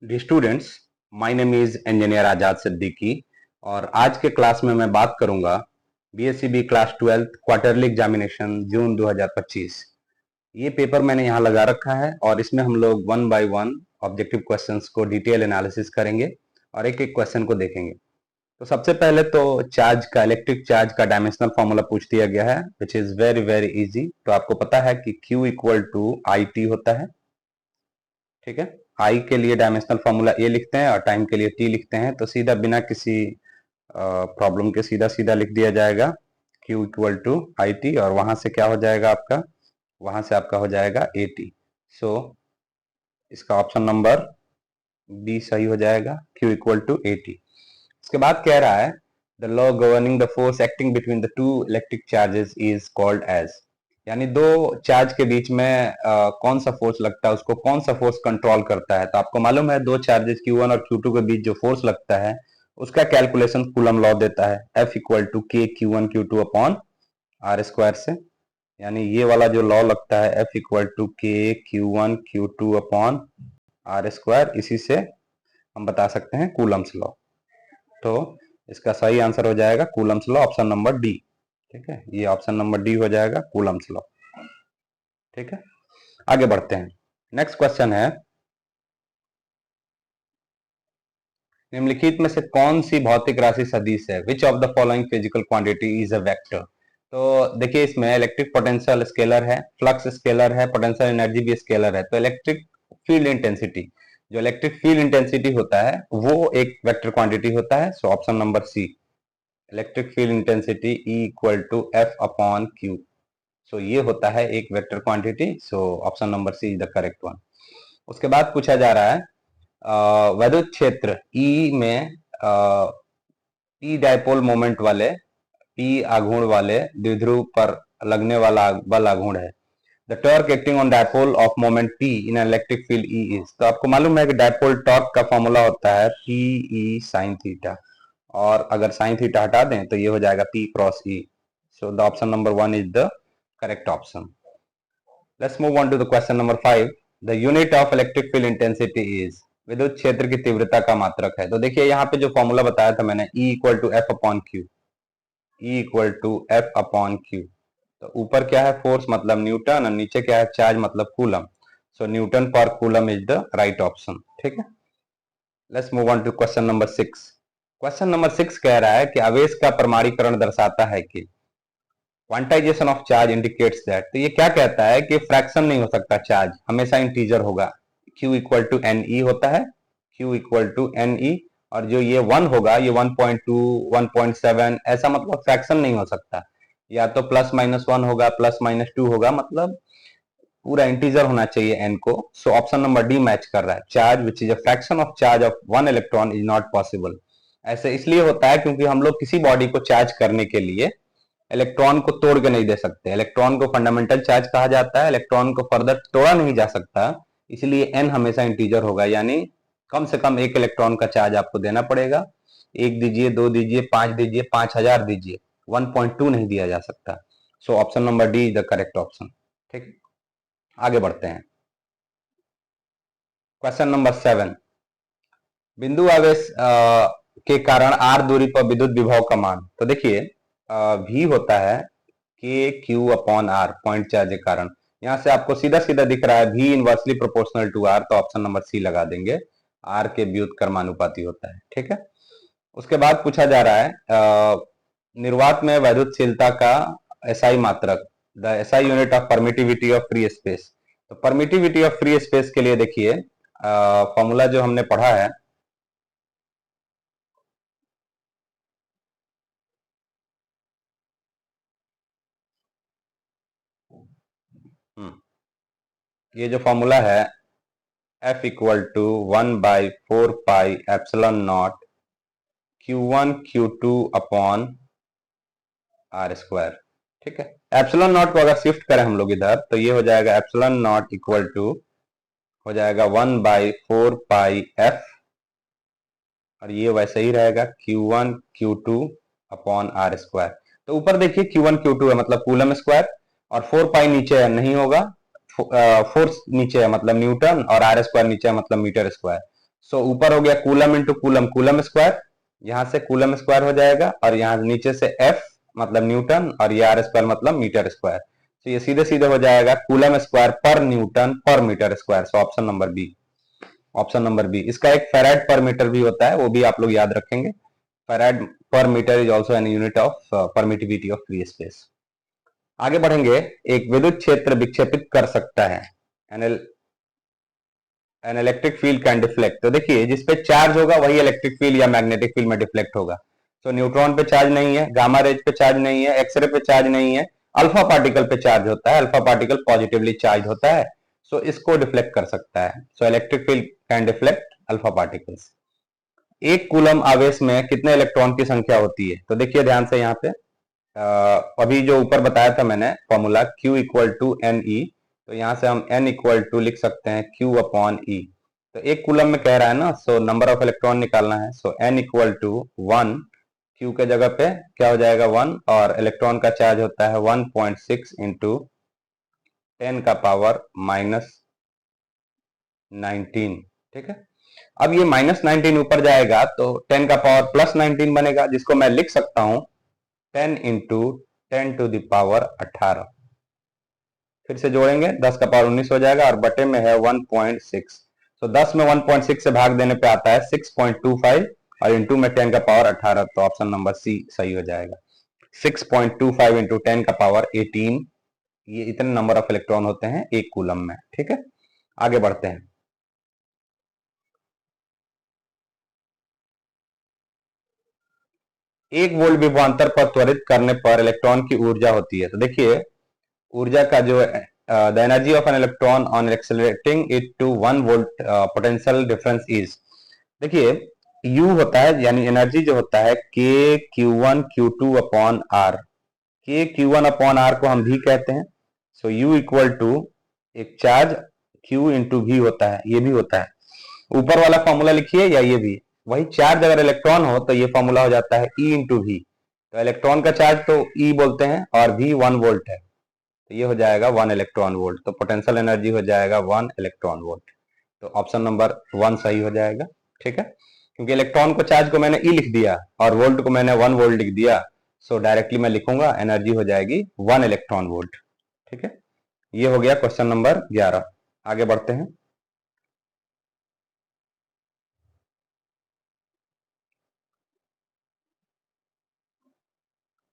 Dear students, my name is engineer Azad Siddiqui और आज के क्लास में मैं बात करूंगा BSCB class 12 quarterly examination June 2025। ये पेपर मैंने यहाँ लगा रखा है और इसमें हम लोग one by one objective questions को डिटेल एनालिसिस करेंगे और एक एक क्वेश्चन को देखेंगे। तो सबसे पहले तो चार्ज का इलेक्ट्रिक चार्ज का डायमेंशनल फॉर्मूला पूछ दिया गया है which is very very easy. तो आपको पता है कि Q equal to I T होता है, ठीक है। आई के लिए डायमेंशनल फॉर्मूला ए लिखते हैं और टाइम के लिए टी लिखते हैं, तो सीधा बिना किसी प्रॉब्लम के सीधा सीधा लिख दिया जाएगा Q equal to I T और वहां से क्या हो जाएगा आपका, वहां से आपका हो जाएगा ए टी। सो इसका ऑप्शन नंबर बी सही हो जाएगा, Q equal to A T. उसके बाद कह रहा है the law governing the force acting between the two electric charges is called as, यानी दो चार्ज के बीच में कौन सा फोर्स लगता है उसको कौन सा फोर्स कंट्रोल करता है। तो आपको मालूम है दो चार्जेस Q1 और Q2 के बीच जो फोर्स लगता है उसका कैलकुलेशन कूलम लॉ देता है, F इक्वल टू के Q1 Q2 upon R square से। यानी ये वाला जो लॉ लगता है F इक्वल टू के Q1 Q2 upon R square, इसी से हम बता सकते हैं कूलम्स लॉ। तो इसका सही आंसर हो जाएगा Coulomb's law, option number D, ठीक है। ये ऑप्शन नंबर डी हो जाएगा कूलम्स लॉ, ठीक है। आगे बढ़ते हैं। नेक्स्ट क्वेश्चन है निम्नलिखित में से कौन सी भौतिक राशि सदिश है, which of the following physical quantity is a vector. तो देखिए इसमें इलेक्ट्रिक पोटेंशियल स्केलर है, फ्लक्स स्केलर है, पोटेंशियल एनर्जी भी स्केलर है। तो इलेक्ट्रिक फील्ड इंटेंसिटी, जो इलेक्ट्रिक फील्ड इंटेंसिटी होता है वो एक वेक्टर क्वांटिटी होता है। So option number C, electric field intensity E equal to F upon Q. So ये होता है एक vector quantity. So option number C is the correct one. उसके बाद पूछा जा रहा है विद्युत क्षेत्र E में P डायपोल मोमेंट वाले, P आघूर्ण वाले द्विध्रुव पर लगने वाला बल आघूर्ण है। The torque acting on dipole of moment P in electric field E is. तो आपको मालूम है कि डायपोल टॉर्क का फॉर्मूला होता है P E साइन थीटा, और अगर साइन थीटा हटा दें तो ये हो जाएगा P cross E। So the option number one is the correct option. Let's move on to the question number 5। The unit of electric field intensity is, विद्युत क्षेत्र की तीव्रता का मात्रक है। तो देखिए यहाँ पे जो फॉर्मूला बताया था मैंने, E equal to F upon Q, E equal to F upon Q. तो ऊपर क्या है फोर्स मतलब न्यूटन और नीचे क्या है चार्ज मतलब coulomb. So newton per coulomb is the right option, ठीक है। Let's move on to question number 6। Question number 6 कह रहा है कि आवेश का परमाणुकरण दर्शाता है कि quantization of charge indicates that. तो ये क्या कहता है कि फ्रैक्शन नहीं हो सकता, चार्ज हमेशा इंटीजर होगा। Q equal to N E होता है, Q equal to N E, और जो ये 1 होगा ये 1.2 1.7 ऐसा मतलब फ्रैक्शन नहीं हो सकता। या तो प्लस माइनस 1 होगा, प्लस माइनस 2 होगा, मतलब पूरा इंटीजर होना चाहिए एन को। सो ऑप्शन नंबर डी मैच कर रहा है। Charge which is a fraction of charge of one electron is not possible. ऐसे इसलिए होता है क्योंकि हम लोग किसी बॉडी को चार्ज करने के लिए इलेक्ट्रॉन को तोड़ के नहीं दे सकते। इलेक्ट्रॉन को फंडामेंटल चार्ज कहा जाता है, इलेक्ट्रॉन को फर्दर तोड़ा नहीं जा सकता, इसलिए एन हमेशा इंटीजर होगा। यानी कम से कम एक इलेक्ट्रॉन का चार्ज आपको देना पड़ेगा। एक दीजिए, दो दीजिए, 5 दीजिए, 5000 दीजिए, 1.2 नहीं दिया जा सकता। सो option number D is the correct option, ठीक। आगे बढ़ते हैं। क्वेश्चन नंबर 7, बिंदु आवेश के कारण आर दूरी पर विद्युत विभव का मान। तो देखिए भी होता है K Q upon R, point charge के कारण। यहां से आपको सीधा सीधा दिख रहा है भी इनवर्सली प्रोपोर्शनल टू आर, तो ऑप्शन नंबर सी लगा देंगे, आर के व्युत्क्रमानुपाती होता है, ठीक है। उसके बाद पूछा जा रहा है निर्वात में वैद्युतशीलता का एसआई मात्रक, the SI unit of permittivity of free space. तो परमिटिविटी ऑफ फ्री स्पेस के लिए देखिए फॉर्मूला जो हमने पढ़ा है, ये जो फॉर्मूला है F equal to 1/4 pi epsilon naught Q1 Q2 upon R square, ठीक है। एप्सिलॉन नॉट को अगर शिफ्ट करें हम लोग इधर तो ये हो जाएगा एप्सिलॉन नॉट इक्वल टू हो जाएगा 1/4 पाई F, और ये वैसे ही रहेगा Q1 Q2 upon R square. तो ऊपर देखिए Q1 Q2 है मतलब कूलम स्क्वायर, और 4 पाई नीचे है नहीं होगा, फोर्स नीचे है मतलब न्यूटन, और आर स्क्वायर नीचे है मतलब मीटर स्क्वायर। सो ऊपर हो गया coulomb into coulomb, coulomb square, यहां से कूलम स्क्वायर हो जाएगा, और यहां नीचे से एफ मतलब न्यूटन, और ये आर स्क्वायर मतलब मीटर स्क्वायर। तो ये सीधे सीधे हो जाएगा coulomb square per newton per metre square. So option number B, option number B. इसका एक फेराड पर मीटर भी होता है, वो भी आप लोग याद रखेंगे। Farad per metre is also an unit of permittivity of free space. आगे बढ़ेंगे, एक विद्युत क्षेत्र विक्षेपित कर सकता है, an electric field can deflect. तो देखिए जिसपे चार्ज होगा वही इलेक्ट्रिक फील्ड या मैग्नेटिक फील्ड में डिफ्लेक्ट होगा। तो न्यूट्रॉन पे चार्ज नहीं है, गामा रेज पे चार्ज नहीं है, एक्सरे पे चार्ज नहीं है, अल्फा पार्टिकल पे चार्ज होता है, अल्फा पार्टिकल पॉजिटिवली चार्ज होता है, सो इसको डिफ्लेक्ट कर सकता है। So electric field can deflect alpha particles. एक कूलम आवेश में कितने इलेक्ट्रॉन की संख्या होती है? तो देखिए ध्यान से यहाँ पे अभी जो ऊपर बताया था मैंने formula Q equal to N E, तो यहां से हम n इक्वल टू लिख सकते हैं Q अपॉन ई। तो एक कूलम में कह रहा है ना, सो नंबर ऑफ इलेक्ट्रॉन निकालना है, सो n इक्वल टू 1, Q के जगह पे क्या हो जाएगा 1, और इलेक्ट्रॉन का चार्ज होता है 1.6 इंटू 10 का पावर माइनस 19। ठीक है, अब ये माइनस 19 ऊपर जाएगा तो 10 का पावर प्लस 19 बनेगा, जिसको मैं लिख सकता हूं 10 इंटू 10 टू दावर 18। फिर से जोड़ेंगे 10 का पावर 19 हो जाएगा, और बटे में है 1.6। तो 10 में 1.6 से भाग देने पे आता है 6.25, और इंटू में 10 का पावर 18। तो ऑप्शन नंबर सी सही हो जाएगा। 6.25 इंटू 10 का पावर 18, ये इतने नंबर ऑफ इलेक्ट्रॉन होते हैं एक कूलम में। ठीक है, आगे बढ़ते हैं। एक वोल्ट विभवांतर पर त्वरित करने पर इलेक्ट्रॉन की ऊर्जा होती है। तो देखिए ऊर्जा का जो the energy of an electron on accelerating it to 1 volt potential difference is. देखिए U होता है, यानी एनर्जी जो होता है K Q1 Q2 upon R। K Q1 upon R को हम V कहते हैं। सो U इक्वल टू एक चार्ज Q इंटू V होता है, ये भी होता है। ऊपर वाला फॉर्मूला लिखिए या ये भी, वही चार्ज अगर इलेक्ट्रॉन हो तो ये फॉर्मूला हो जाता है E इंटू V। तो इलेक्ट्रॉन का चार्ज तो E बोलते हैं, और V 1 वोल्ट है, तो ये हो जाएगा 1 इलेक्ट्रॉन वोल्ट। तो पोटेंशियल एनर्जी हो जाएगा 1 इलेक्ट्रॉन वोल्ट। तो ऑप्शन नंबर 1 सही हो जाएगा। ठीक है, क्योंकि इलेक्ट्रॉन को चार्ज को मैंने ई लिख दिया और वोल्ट को मैंने 1 वोल्ट लिख दिया, सो डायरेक्टली मैं लिखूंगा एनर्जी हो जाएगी 1 इलेक्ट्रॉन वोल्ट। ठीक है, ये हो गया क्वेश्चन नंबर 11। आगे बढ़ते हैं।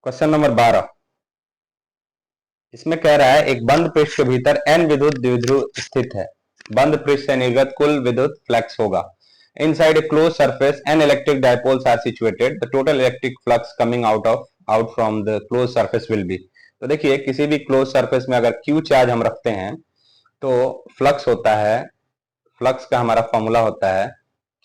क्वेश्चन नंबर 12, इसमें कह रहा है एक बंद पृष्ठ के भीतर n विद्युत द्विध्रुव स्थित है। बंद पृष्ठ से निर्गत कुल विद्युत फ्लक्स होगा। Inside a closed surface, n electric dipoles are situated. The total electric flux coming out from the closed surface will be। तो देखिए किसी भी क्लोज सरफेस में अगर Q चार्ज हम रखते हैं तो फ्लक्स होता है, फ्लक्स का हमारा फॉर्मूला होता है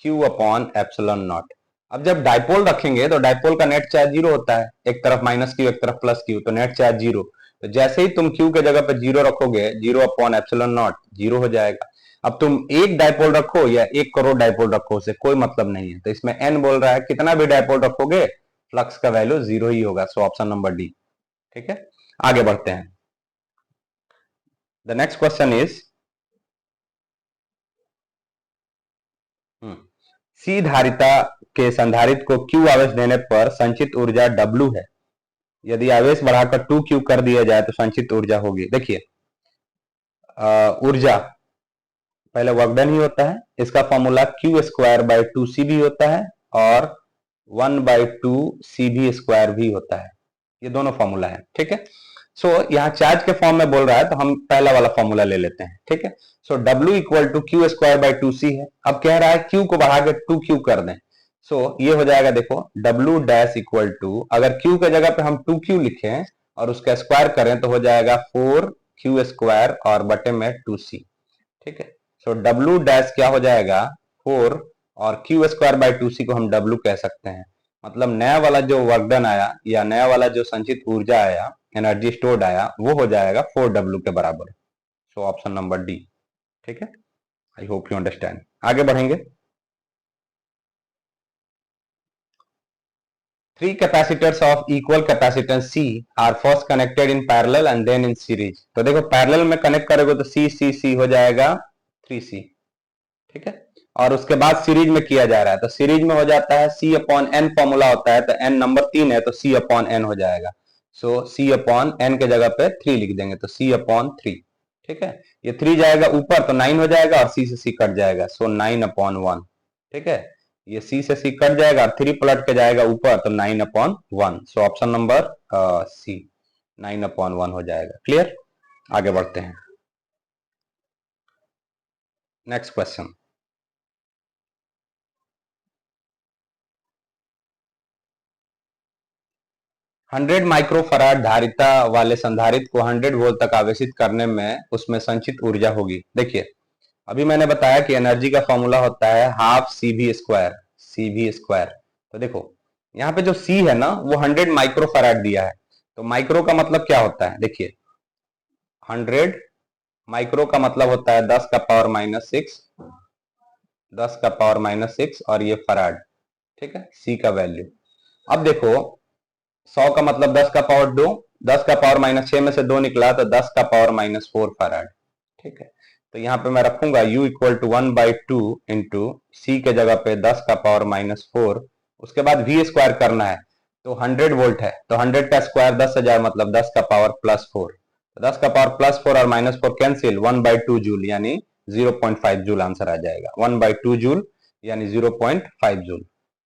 Q अपॉन एप्सिलॉन नॉट। अब जब डाइपोल रखेंगे तो डाइपोल का नेट चार्ज जीरो होता है, एक तरफ माइनस Q एक तरफ प्लस Q, तो नेट चार्ज जीरो। तो जैसे ही तुम Q के जगह पे जीरो रखोगे, zero upon epsilon not, zero हो जाएगा। अब तुम एक डाइपोल रखो या 1 करोड़ डाइपोल रखो, उसे कोई मतलब नहीं है। तो इसमें n बोल रहा है कितना भी डाइपोल रखोगे फ्लक्स का वैल्यू जीरो ही होगा। So option number D. ठीक है, आगे बढ़ते हैं। The next question is C धारिता के संधारित्र को Q आवेश देने पर संचित ऊर्जा W है। यदि आवेश बढ़ाकर 2Q कर दिया जाए तो संचित ऊर्जा होगी। देखिए ऊर्जा पहले वर्क डन ही होता है, इसका formula Q square by 2C भी होता है, और 1/2 CV² भी होता है। ये दोनों फॉर्मूला है। ठीक है, सो यहाँ चार्ज के फॉर्म में बोल रहा है तो हम पहला वाला फॉर्मूला ले लेते हैं। ठीक है, so W equal to Q square by 2C है। अब कह रहा है Q को बढ़ा के 2Q कर दें, सो ये हो जाएगा, देखो W डैश इक्वल टू, अगर Q के जगह पे हम 2Q लिखें और उसका स्क्वायर करें तो हो जाएगा 4Q स्क्वायर और बटे में 2C। ठीक है, सो W डैश क्या हो जाएगा 4, और Q स्क्वायर बाई 2C को हम W कह सकते हैं। मतलब नया वाला जो वर्क डन आया या नया वाला जो संचित ऊर्जा आया, एनर्जी स्टोर्ड आया, वो हो जाएगा 4W के बराबर। सो ऑप्शन नंबर डी। ठीक है, आई होप यू अंडरस्टैंड। आगे बढ़ेंगे। 3 capacitors of equal capacitance C are first connected in parallel and then in series। तो देखो पैरेलल में कनेक्ट करोगे तो C C C हो जाएगा 3C। ठीक है। और उसके बाद सीरीज में किया जा रहा है, तो सीरीज में हो जाता है सी अपॉन एन फॉर्मूला होता है, तो एन नंबर 3 है तो सी अपॉन एन हो जाएगा। सो सी अपॉन एन के जगह पे 3 लिख देंगे, तो सी अपॉन 3। ठीक है, ये 3 जाएगा ऊपर तो 9 हो जाएगा और सी से सी कट जाएगा, सो 9 अपॉन 1। ठीक है, ये सी से सी कट जाएगा और 3 पलट के जाएगा ऊपर तो 9 upon 1। So option number C 9 upon 1 हो जाएगा। क्लियर, आगे बढ़ते हैं। नेक्स्ट क्वेश्चन, 100 माइक्रोफराड धारिता वाले संधारित्र को 100 वोल्ट तक आवेशित करने में उसमें संचित ऊर्जा होगी। देखिए, अभी मैंने बताया कि एनर्जी का फॉर्मूला होता है half C V square, C V square. तो देखो यहाँ पे जो सी है ना वो 100 माइक्रोफराड दिया है, तो माइक्रो का मतलब क्या होता है, देखिए 100 माइक्रो का मतलब होता है 10 का पावर माइनस 6, 10 का पावर माइनस 6 और ये फराड। ठीक है, सी का वैल्यू। अब देखो 100 का मतलब 10 का पावर 2, 10 का पावर माइनस 6 में से 2 निकला तो 10 का पावर माइनस 4 फराड। ठीक है, तो यहाँ पे मैं रखूंगा u इक्वल टू 1/2 इंटू सी के जगह पे 10 का पावर माइनस 4। उसके बाद v स्क्वायर करना है, तो 100 वोल्ट है तो 100 का स्क्वायर 10,000 मतलब 10 का पावर प्लस 4। तो 10 का पावर प्लस 4 और माइनस 4 कैंसिल, 1/2 जूल यानी 0.5 जूल आंसर आ जाएगा। 1/2 जूल यानी 0.5 जूल,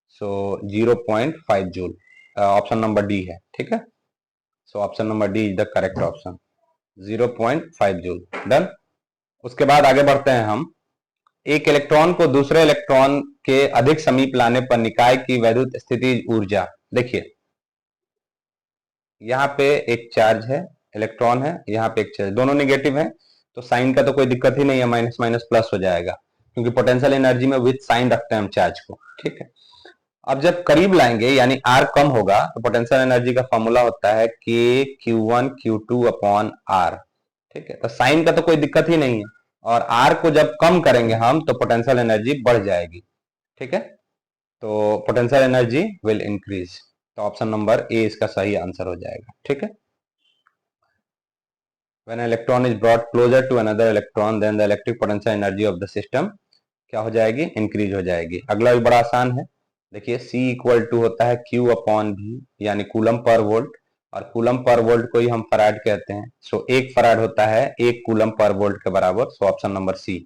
सो 0.5 जूल। ऑप्शन नंबर डी है। ठीक है, so option number D is the correct option, 0.5 joule. Done. उसके बाद आगे बढ़ते हैं हम। एक इलेक्ट्रॉन को दूसरे इलेक्ट्रॉन के अधिक समीप लाने पर निकाय की वैद्युत स्थिति ऊर्जा। देखिए यहाँ पे एक चार्ज है, इलेक्ट्रॉन है, यहाँ पे एक चार्ज, दोनों नेगेटिव है, तो साइन का तो कोई दिक्कत ही नहीं है, माइनस माइनस प्लस हो जाएगा, क्योंकि पोटेंशियल एनर्जी में विथ साइन रखते हैं हम चार्ज को। ठीक है, अब जब करीब लाएंगे यानी आर कम होगा तो पोटेंशियल एनर्जी का फॉर्मूला होता है के Q1 Q2 अपॉन आर। ठीक है, तो साइन का तो कोई दिक्कत ही नहीं है, और आर को जब कम करेंगे हम तो पोटेंशियल एनर्जी बढ़ जाएगी। ठीक है, तो पोटेंशियल एनर्जी विल इंक्रीज, तो ऑप्शन नंबर ए इसका सही आंसर हो जाएगा। ठीक है, when electron is brought closer to another electron then the electric potential energy of the system क्या हो जाएगी, इंक्रीज हो जाएगी। अगला भी बड़ा आसान है, देखिए C इक्वल टू होता है Q अपॉन V यानी कूलम पर वोल्ट, और कूलम पर वोल्ट को ही हम फराड कहते हैं। सो एक फराड होता है 1 कूलम पर वोल्ट के बराबर, सो ऑप्शन नंबर सी,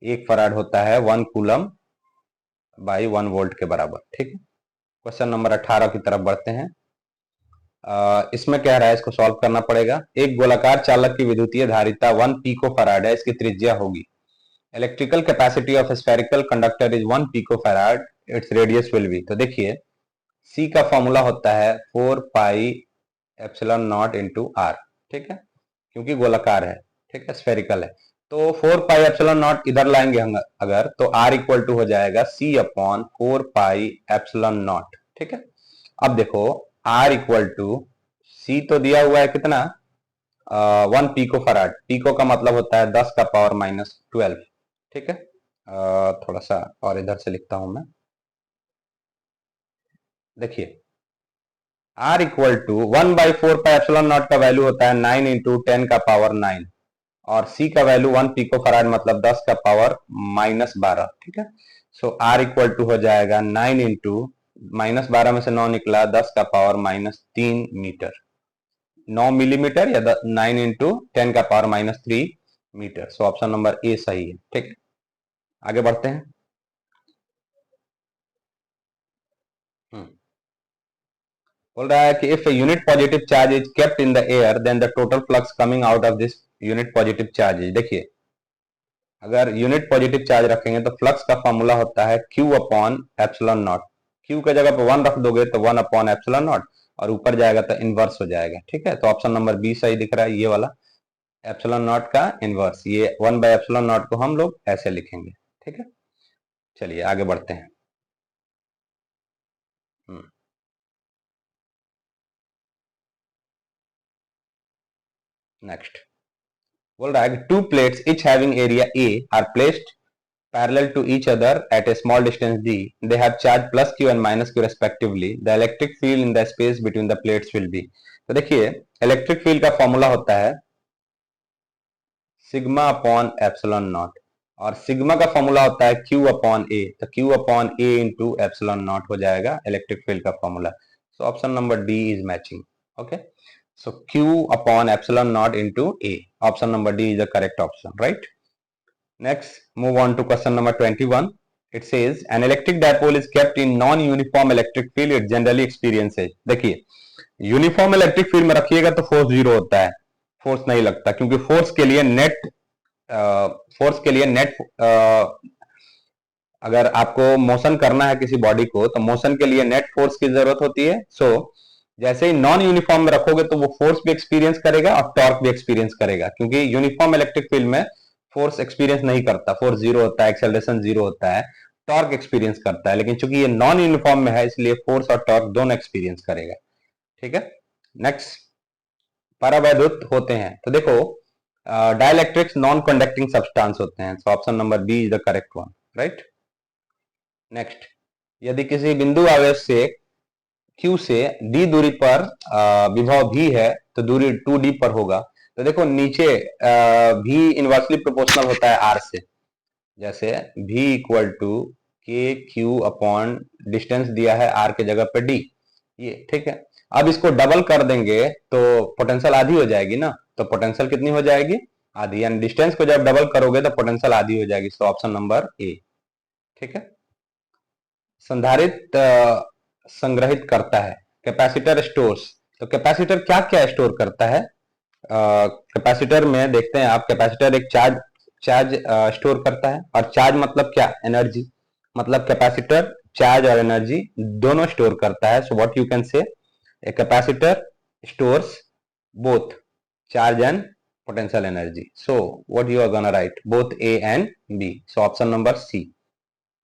एक फराड होता है 1 कूलम बाई 1 वोल्ट के बराबर। ठीक है, क्वेश्चन नंबर 18 की तरफ बढ़ते हैं। इसमें क्या रहा है, इसको सॉल्व करना पड़ेगा। एक गोलाकार चालक की विद्युतीय धारिता 1 पिको फराड है, इसकी त्रिज्या होगी। Electrical capacity of spherical conductor is 1 pico farad, it's radius will be. तो देखिए C का फॉर्मूला होता है 4 pi epsilon naught into R. ठीक है, क्योंकि गोलाकार है, ठीक है, स्फेरिकल है, तो 4 पाई एप्सिलॉन नॉट इधर लाएंगे हम अगर, तो R इक्वल टू हो जाएगा C upon 4 pi epsilon not. ठीक है, अब देखो R इक्वल टू C तो दिया हुआ है कितना, 1 पीको फराड, पीको का मतलब होता है 10 का पावर माइनस 12। ठीक है, थोड़ा सा और इधर से लिखता हूं मैं, देखिए R equal to 1/4 pi epsilon naught का वैल्यू होता है 9 इंटू 10 का पावर 9, और C का वैल्यू 1 पिको फराड मतलब 10 का पावर माइनस 12। ठीक है, सो R इक्वल टू हो जाएगा 9 इंटू माइनस 12 में से 9 निकला, 10 का पावर माइनस 3 मीटर, 9 मिलीमीटर, या 9 इंटू 10 का power minus 3 metre. So option number A सही है। ठीक, आगे बढ़ते हैं। बोल रहा है कि if unit positive charge is kept in the air then the total flux coming out of this unit positive charge is. देखिए अगर यूनिट पॉजिटिव चार्ज रखेंगे तो फ्लक्स का फॉर्मूला होता है Q upon epsilon not. Q के जगह पे 1 रख दोगे तो 1 अपॉन एप्सिलॉन नॉट, और ऊपर जाएगा तो इनवर्स हो जाएगा। ठीक है, तो ऑप्शन नंबर बी सही दिख रहा है, ये वाला एप्सिलॉन नॉट का इनवर्स, ये 1 बाय एप्सिलॉन नॉट को हम लोग ऐसे लिखेंगे। ठीक है, चलिए आगे बढ़ते हैं। नेक्स्ट बोल रहा है कि to plates each having area A are placed parallel to each other at a small distance d. They have charge plus q and minus q respectively. The electric field in the space between the plates will be. तो देखिए electric field का formula होता है sigma upon epsilon not. और sigma का formula होता है Q upon ए, तो Q upon A into epsilon not हो जाएगा इलेक्ट्रिक फील्ड का formula. So option number D is matching. Okay, so Q upon epsilon naught into A. Option number D is the correct option, right? Next, move on to question number 21. It says an electric dipole is kept in non-uniform electric field. It generally experiences. देखिए, uniform electric field में रखिएगा तो force zero होता है, force नहीं लगता, क्योंकि force के लिए नेट अगर आपको मोशन करना है किसी बॉडी को, तो मोशन के लिए नेट फोर्स की जरूरत होती है। सो जैसे ही नॉन यूनिफॉर्म में रखोगे तो वो फोर्स भी एक्सपीरियंस करेगा और टॉर्क भी एक्सपीरियंस करेगा, क्योंकि यूनिफॉर्म इलेक्ट्रिक फील्ड में फोर्स एक्सपीरियंस नहीं करता, फोर्स जीरो होता है, एक्सेलरेशन जीरो होता है, टॉर्क एक्सपीरियंस करता है। लेकिन चूंकि ये नॉन यूनिफॉर्म में है, इसलिए फोर्स और टॉर्क दोनों एक्सपीरियंस करेगा। ठीक है, नेक्स्ट, परावैद्युत होते हैं तो देखो डाइलेक्ट्रिक्स नॉन कंडक्टिंग सब्सटेंस होते हैं। So option number B is the correct one, right. Next, यदि किसी बिंदु आवेश से Q से D दूरी पर विभव V है तो दूरी 2D पर होगा। तो देखो नीचे V इनवर्सली प्रोपोर्शनल होता है R से, जैसे V इक्वल टू के क्यू अपॉन डिस्टेंस दिया है R के जगह पे D, ये ठीक है। अब इसको डबल कर देंगे तो पोटेंशियल आधी हो जाएगी ना, तो पोटेंशियल कितनी हो जाएगी, आधी, यानी डिस्टेंस को जब डबल करोगे तो पोटेंशियल आधी हो जाएगी। तो ऑप्शन नंबर ए, ठीक है। संधारित्र संग्रहित करता है, कैपेसिटर स्टोर्स। तो कैपेसिटर क्या क्या स्टोर करता है, कैपेसिटर में देखते हैं आप, कैपेसिटर एक चार्ज स्टोर करता है, और चार्ज मतलब क्या, एनर्जी, मतलब कैपेसिटर चार्ज और एनर्जी दोनों स्टोर करता है। So what you can say, a capacitor stores both charge and potential energy. So what you are gonna write, both A and B. So option number C,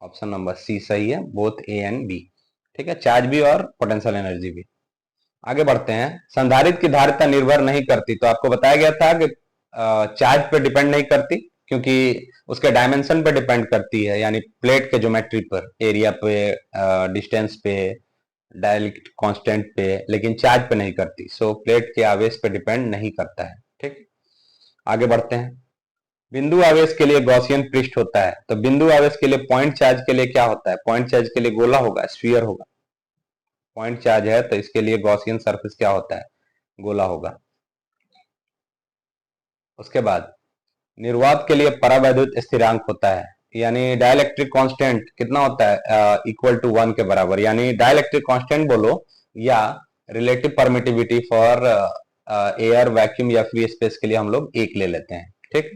option number C सही है, both A and B, ठीक है, charge भी और potential energy भी। आगे बढ़ते हैं, संधारित्र की धारिता निर्भर नहीं करती। तो आपको बताया गया था कि चार्ज पे डिपेंड नहीं करती, क्योंकि उसके डायमेंशन पे डिपेंड करती है, यानी प्लेट के ज्योमेट्री पर, एरिया पे, डिस्टेंस पे, डाइलेक्ट्रिक कांस्टेंट पे, लेकिन चार्ज पे नहीं करती। सो प्लेट के आवेश पे डिपेंड नहीं करता है, ठीक। आगे बढ़ते हैं, बिंदु आवेश के लिए गॉसियन पृष्ठ होता है। तो बिंदु आवेश के लिए पॉइंट चार्ज के लिए क्या होता है, पॉइंट चार्ज के लिए गोला होगा, स्फीयर होगा। पॉइंट चार्ज है तो इसके लिए गॉसियन सरफेस क्या होता है, गोला होगा। उसके बाद निर्वात के लिए परावैद्युत स्थिरांक होता है, यानी डाइलेक्ट्रिक कांस्टेंट कितना होता है, इक्वल टू 1 के बराबर, यानी डाइलेक्ट्रिक कांस्टेंट बोलो या relative permittivity for air, vacuum या फ्री स्पेस के लिए हम लोग 1 ले लेते हैं, ठीक।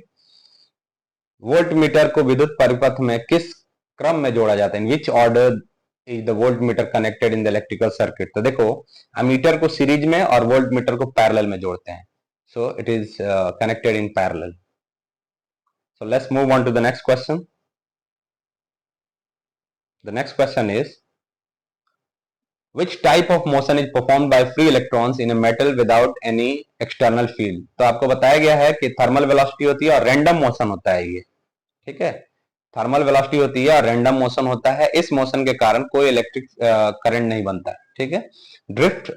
वोल्ट मीटर को विद्युत परिपथ में किस क्रम में जोड़ा जाता है, in which order is the voltmeter connected in the electrical circuit. तो देखो अमीटर को सीरीज में और वोल्ट मीटर को पैरेलल में जोड़ते हैं। So it is connected in parallel. So let's move on to the next question. The next question is which type of motion is performed by free electrons in a metal without any external field। तो आपको बताया गया है कि thermal velocity होती है और random motion होता है ये, ठीक है, थर्मल वेलोसिटी होती है और रैंडम मोशन होता है। इस मोशन के कारण कोई इलेक्ट्रिक करंट नहीं बनता है, ठीक है, ड्रिफ्ट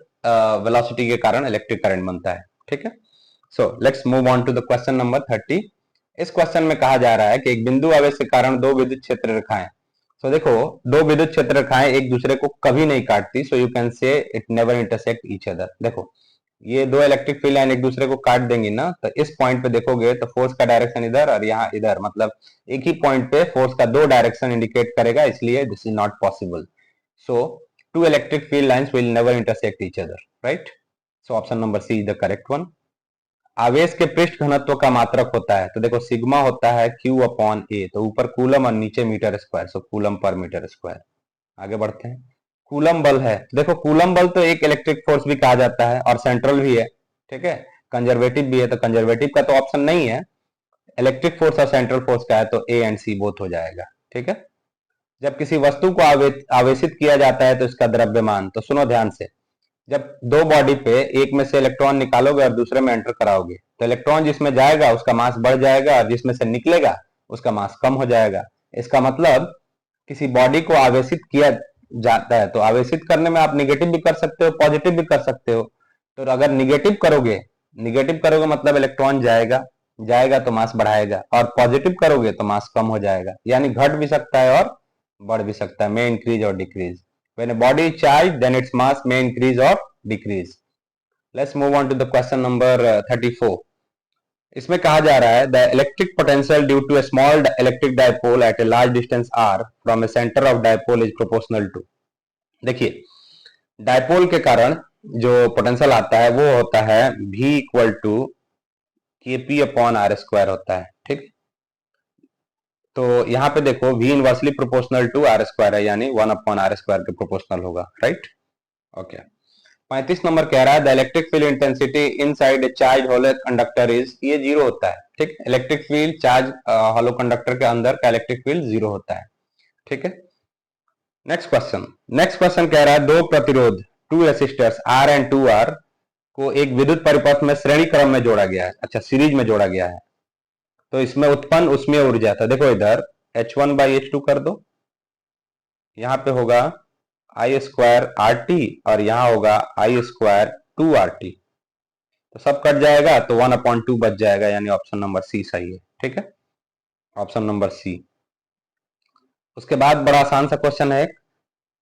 वेलोसिटी के कारण इलेक्ट्रिक करंट बनता है, ठीक है। So let's move on to the question number 30। इस क्वेश्चन में कहा जा रहा है कि एक बिंदु आवेश के कारण दो विद्युत क्षेत्र रेखाएं, तो देखो दो विद्युत क्षेत्र रेखाएं एक दूसरे को कभी नहीं काटती। So you can say it never intersect each other. देखो ये दो इलेक्ट्रिक फील्ड लाइन एक दूसरे को काट देंगी ना, तो इस पॉइंट पे देखोगे तो फोर्स का डायरेक्शन इधर और यहाँ इधर, मतलब एक ही पॉइंट पे फोर्स का दो डायरेक्शन इंडिकेट करेगा, इसलिए this is not possible. So two electric field lines will never intersect each other, right. So option number C is the correct one. आवेश के पृष्ठ घनत्व का मात्रक होता है, तो देखो सिग्मा होता है Q अपॉन ए, तो ऊपर कूलम और नीचे मीटर स्क्वायर, सो कूलम पर मीटर स्क्वायर। आगे बढ़ते हैं, कूलम बल है, देखो कूलम बल तो एक इलेक्ट्रिक फोर्स भी कहा जाता है और सेंट्रल भी है, ठीक है, कंजर्वेटिव भी है। तो कंजर्वेटिव का तो ऑप्शन नहीं है, इलेक्ट्रिक फोर्स और सेंट्रल फोर्स का है, तो ए एंड सी बोथ हो जाएगा, ठीक है। जब किसी वस्तु को आवेशित किया जाता है तो इसका द्रव्यमान, तो सुनो ध्यान से, जब दो बॉडी पे एक में से इलेक्ट्रॉन निकालोगे और दूसरे में एंटर कराओगे, तो इलेक्ट्रॉन जिसमें जाएगा उसका मास बढ़ जाएगा और जिसमें से निकलेगा उसका मास कम हो जाएगा। इसका मतलब किसी बॉडी को आवेशित किया जाता है, तो आवेशित करने में आप निगेटिव भी कर सकते हो, पॉजिटिव भी कर सकते हो। तो अगर निगेटिव करोगे मतलब इलेक्ट्रॉन जाएगा, जाएगा तो मास बढ़ाएगा, और पॉजिटिव करोगे तो मास कम हो जाएगा, यानी घट भी सकता है और बढ़ भी सकता है, मे इंक्रीज और decrease. When a body is charge then its mass may increase और decrease. Let's move on to the question number 34। इसमें कहा जा रहा है the electric potential due to a small electric dipole at a large distance R from a centre of dipole is proportional to. देखिए, dipole के कारण जो potential आता है वो होता है v equal to K P upon R square होता है, ठीक। तो यहाँ पे देखो v inversely proportional to R square है, यानी 1 अपॉन आर स्क्वायर के प्रोपोर्शनल होगा, राइट। ओके। 35 नंबर कह रहा है the electric field intensity inside a charge hollow conductor is, ये जीरो होता है, ठीक। Electric field charge hollow conductor के अंदर का इलेक्ट्रिक फील्ड जीरो होता है, ठीक है। नेक्स्ट क्वेश्चन कह रहा है दो प्रतिरोध two resistors R and two R को एक विद्युत परिपथ में श्रेणी क्रम में जोड़ा गया है, अच्छा सीरीज में जोड़ा गया है, तो इसमें उत्पन्न उसमें ऊर्जा था। देखो इधर H1/H2 कर दो, यहाँ पे होगा आई स्क्वायर आर टी और यहाँ होगा आई स्क्वायर 2RT, तो सब कट जाएगा तो 1/2 बच जाएगा, यानी ऑप्शन नंबर सी सही है, ठीक है, ऑप्शन नंबर सी। उसके बाद बड़ा आसान सा क्वेश्चन है,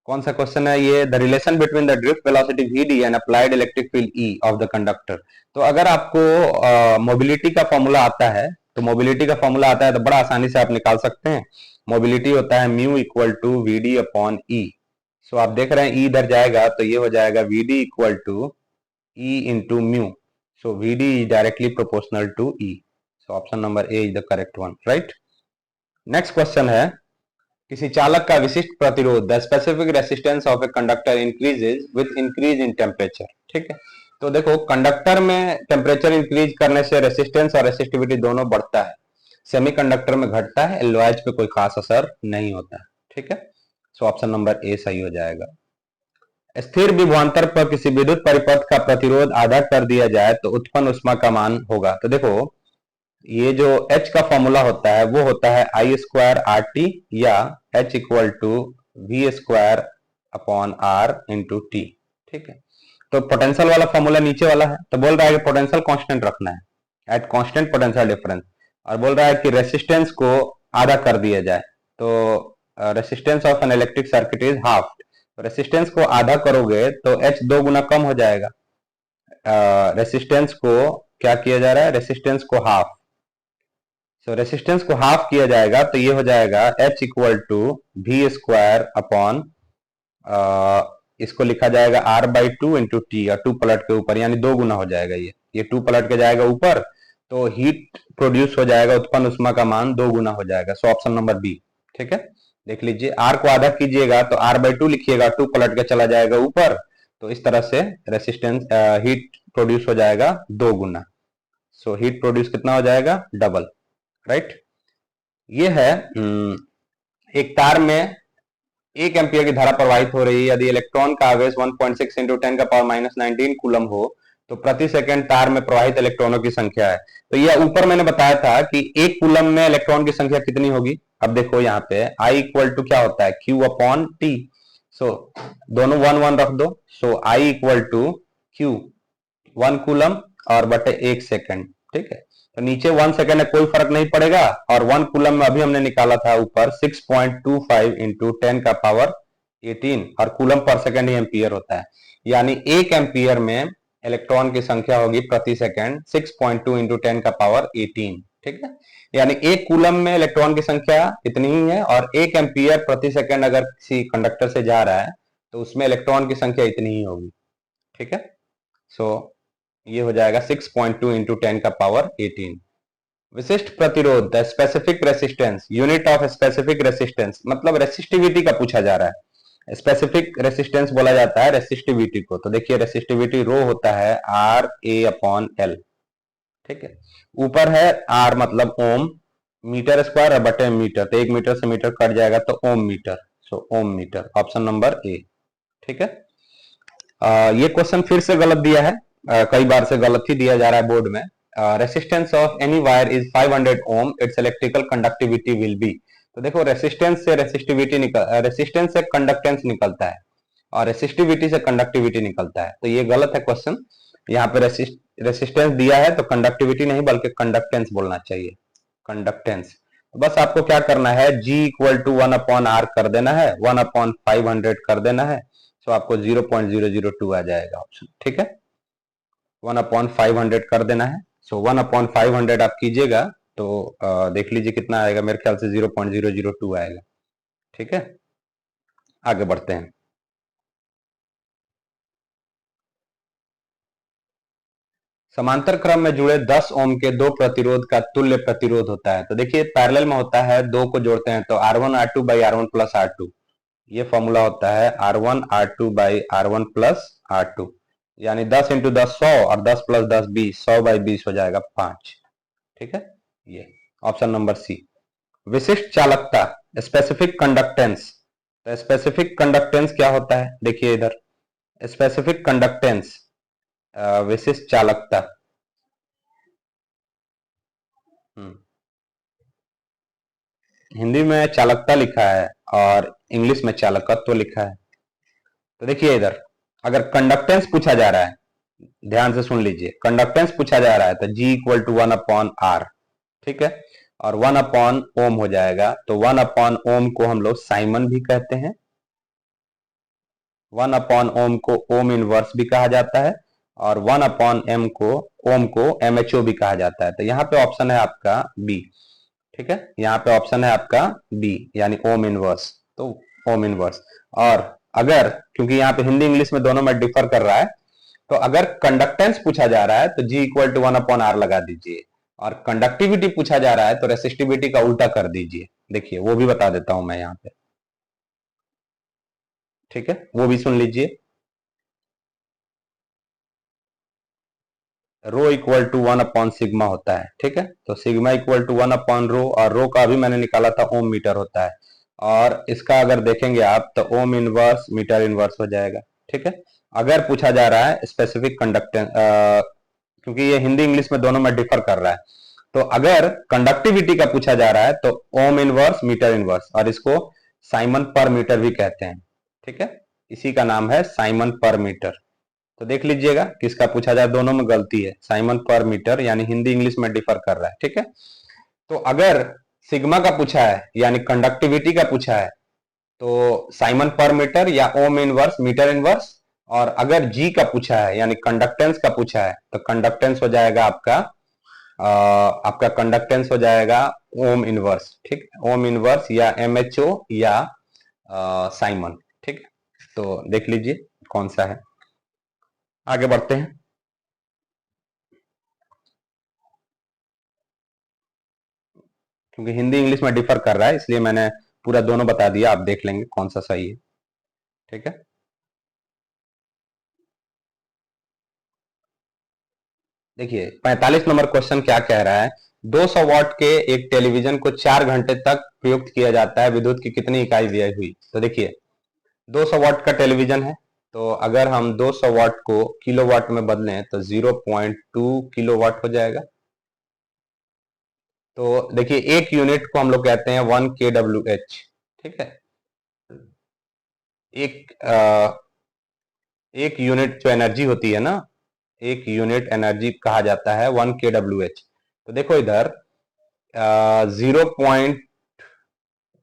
कौन सा क्वेश्चन है ये, the relation between the drift velocity VD and applied electric field E of the conductor. तो अगर आपको मोबिलिटी का फॉर्मूला आता है, तो मोबिलिटी का फॉर्मूला आता है तो बड़ा आसानी से आप निकाल सकते हैं। मोबिलिटी होता है mu equal to VD upon E। सो आप देख रहे हैं E इधर जाएगा तो ये हो जाएगा VD equal to E into mu, so VD is directly proportional to E, so option number A is the correct one, right. Next question है किसी चालक का विशिष्ट प्रतिरोध the specific resistance of a conductor increases with increase in temperature, ठीक है। तो देखो कंडक्टर में टेम्परेचर इंक्रीज करने से रेसिस्टेंस और रेसिस्टिविटी दोनों बढ़ता है, सेमीकंडक्टर में घटता है, एलओएच पे कोई खास असर नहीं होता है, ठीक है। सो ऑप्शन नंबर ए सही हो जाएगा। स्थिर विभवांतर पर किसी विद्युत परिपथ का प्रतिरोध आधा कर दिया जाए तो उत्पन्न ऊष्मा का मान होगा। तो देखो ये जो H का फॉर्मूला होता है वो होता है आई स्क्वायर आर टी या H equal to V square upon R into T, ठीक है। तो पोटेंशियल वाला फॉर्मूला नीचे वाला है, तो बोल रहा है कि पोटेंशियल कांस्टेंट रखना है एट कांस्टेंट पोटेंशियल डिफरेंस, और बोल रहा है कि रेसिस्टेंस को आधा कर दिया जाए, तो resistance of an electric circuit is half. Resistance को आधा करोगे तो H 2 गुना कम हो जाएगा। रेसिस्टेंस को क्या किया जा रहा है, रेसिस्टेंस को हाफ, सो रेसिस्टेंस को हाफ किया जाएगा तो ये हो जाएगा H equal to V square upon, इसको लिखा जाएगा R/2 इंटू टी, और 2 पलट के ऊपर, यानी 2 गुना हो जाएगा, ये 2 पलट के जाएगा ऊपर तो हीट प्रोड्यूस हो जाएगा, उत्पन्न ऊष्मा का मान 2 गुना हो जाएगा। सो ऑप्शन नंबर बी, ठीक है। देख लीजिए R को आधा कीजिएगा तो R/2 लिखिएगा, 2 पलट के चला जाएगा ऊपर, तो इस तरह से रेसिस्टेंस हीट प्रोड्यूस हो जाएगा 2 गुना। सो हीट प्रोड्यूस कितना हो जाएगा, डबल, राइट। ये है एक तार में 1 एम्पियर की धारा प्रवाहित हो रही है, यदि इलेक्ट्रॉन का आवेश 1.6 इंटू 10⁻⁻19 कूलम हो तो प्रति सेकंड तार में प्रवाहित इलेक्ट्रॉनों की संख्या है। तो यह ऊपर मैंने बताया था कि 1 कूलम में इलेक्ट्रॉन की संख्या कितनी होगी। अब देखो यहाँ पे I इक्वल टू क्या होता है, Q अपॉन T, सो दोनों 1 1 रख दो, so I equal to Q 1 coulomb और बटे 1 सेकंड, ठीक है। तो नीचे 1 सेकंड में कोई फर्क नहीं पड़ेगा, और 1 कूलम में अभी हमने निकाला था ऊपर 6.25 इंटू 10 का पावर 18, और कूलम पर सेकंड ही एम्पियर होता है, यानी 1 एम्पियर में इलेक्ट्रॉन की संख्या होगी प्रति सेकंड 6.2 इंटू 10 का पावर 18, ठीक है। यानी 1 कूलम में इलेक्ट्रॉन की संख्या इतनी ही है, और 1 एम्पियर प्रति सेकंड अगर किसी कंडक्टर से जा रहा है तो उसमें इलेक्ट्रॉन की संख्या इतनी ही होगी, ठीक है। सो ये हो जाएगा 6.2 इंटू 10 का पावर 18। विशिष्ट प्रतिरोध the specific resistance, unit of specific resistance, मतलब रेसिस्टिविटी का पूछा जा रहा है। स्पेसिफिक रेसिस्टेंस बोला जाता है रेसिस्टिविटी को। तो देखिए रेसिस्टिविटी रो होता है RA अपॉन L, ठीक है। ऊपर है R मतलब ओम, मीटर स्क्वायर और बटे मीटर, तो 1 मीटर से मीटर कट जाएगा तो ohm meter, so ohm meter, option number A, ठीक है। ये क्वेश्चन फिर से गलत दिया है, कई बार से गलत ही दिया जा रहा है बोर्ड में। Resistance of any wire is 500 ohm, it's electrical conductivity will be. तो देखो रेसिस्टेंस से रेसिस्टिविटी रेसिस्टेंस से कंडक्टेंस निकलता है और रेसिस्टिविटी से कंडक्टिविटी निकलता है, तो ये गलत है क्वेश्चन। यहाँ पे रेसिस्टेंस दिया है तो कंडक्टिविटी नहीं बल्कि कंडक्टेंस बोलना चाहिए, कंडक्टेंस। बस आपको क्या करना है, G इक्वल टू 1/R कर देना है, 1/500 कर देना है, तो आपको 0.002 आ जाएगा ऑप्शन, ठीक है। 1/500 कर देना है, सो 1/500 आप कीजिएगा तो देख लीजिए कितना आएगा, मेरे ख्याल से 0.002 आएगा, ठीक है। आगे बढ़ते हैं। समांतर क्रम में जुड़े 10 ओम के दो प्रतिरोध का तुल्य प्रतिरोध होता है। तो देखिए पैरेलल में होता है, दो को जोड़ते हैं तो R1 R2 by R1 plus R2, ये फॉर्मूला होता है R1 R2 by R1 plus R2, यानी 10 इंटू 10 100 और 10 प्लस 10 20, 100 बाई 20 हो जाएगा 5, ठीक है। ये ऑप्शन नंबर सी। विशिष्ट चालकता, स्पेसिफिक कंडक्टेंस, तो स्पेसिफिक कंडक्टेंस क्या होता है, देखिए इधर स्पेसिफिक कंडक्टेंस, विशिष्ट चालकता। हिंदी में चालकता लिखा है और इंग्लिश में चालकत्व लिखा है। तो देखिए इधर अगर कंडक्टेंस पूछा जा रहा है, ध्यान से सुन लीजिए, कंडक्टेंस पूछा जा रहा है तो G इक्वल टू 1/R, ठीक है, और 1/ओम हो जाएगा। तो 1/ओम को हम लोग साइमन भी कहते हैं, 1/ओम को ओम इनवर्स भी कहा जाता है, और 1/m को ओम को MHO भी कहा जाता है। तो यहाँ पे ऑप्शन है आपका बी, ठीक है, यहाँ पे ऑप्शन है आपका बी, यानी ओम इनवर्स, तो ओम इनवर्स। और अगर, क्योंकि यहाँ पे हिंदी इंग्लिश में दोनों में डिफर कर रहा है, तो अगर कंडक्टेंस पूछा जा रहा है तो G इक्वल टू 1/R लगा दीजिए, और कंडक्टिविटी पूछा जा रहा है तो रेसिस्टिविटी का उल्टा कर दीजिए। देखिए वो भी बता देता हूं मैं यहाँ पे, ठीक है, वो भी सुन लीजिए। रो इक्वल टू 1/सिग्मा होता है, ठीक है, तो सिग्मा इक्वल टू 1/रो, और रो का भी मैंने निकाला था ओम मीटर होता है, और इसका अगर देखेंगे आप तो ओम इनवर्स मीटर इनवर्स हो जाएगा, ठीक है। अगर पूछा जा रहा है स्पेसिफिक कंडक्टेंस, क्योंकि ये हिंदी इंग्लिश में दोनों में डिफर कर रहा है, तो अगर कंडक्टिविटी का पूछा जा रहा है तो ओम इनवर्स मीटर इनवर्स, और इसको साइमन पर मीटर भी कहते हैं, ठीक है, इसी का नाम है साइमन पर मीटर। तो देख लीजिएगा किसका पूछा जाए, दोनों में गलती है, साइमन पर मीटर यानी हिंदी इंग्लिश में डिफर कर रहा है, ठीक है। तो अगर सिग्मा का पूछा है यानी कंडक्टिविटी का पूछा है तो साइमन पर मीटर या ओम इनवर्स मीटर इनवर्स, और अगर जी का पूछा है यानी कंडक्टेंस का पूछा है तो कंडक्टेंस हो जाएगा आपका कंडक्टेंस हो जाएगा ओम इनवर्स, ठीक, ओम इनवर्स या MHO या साइमन, ठीक। तो देख लीजिए कौन सा है। आगे बढ़ते हैं। क्योंकि हिंदी इंग्लिश में डिफर कर रहा है इसलिए मैंने पूरा दोनों बता दिया, आप देख लेंगे कौन सा सही है, ठीक है। देखिए 45 नंबर क्वेश्चन क्या कह रहा है, 200 वाट के एक टेलीविजन को 4 घंटे तक प्रयुक्त किया जाता है, विद्युत की कितनी इकाई व्यय हुई। तो देखिए 200 वाट का टेलीविजन है, तो अगर हम 200 वाट को किलोवाट में बदलें तो 0.2 किलोवाट हो जाएगा। तो देखिए एक यूनिट को हम लोग कहते हैं 1 kWh, ठीक है, एक एक यूनिट जो एनर्जी होती है ना, एक यूनिट एनर्जी कहा जाता है 1 kWh। तो देखो इधर 0.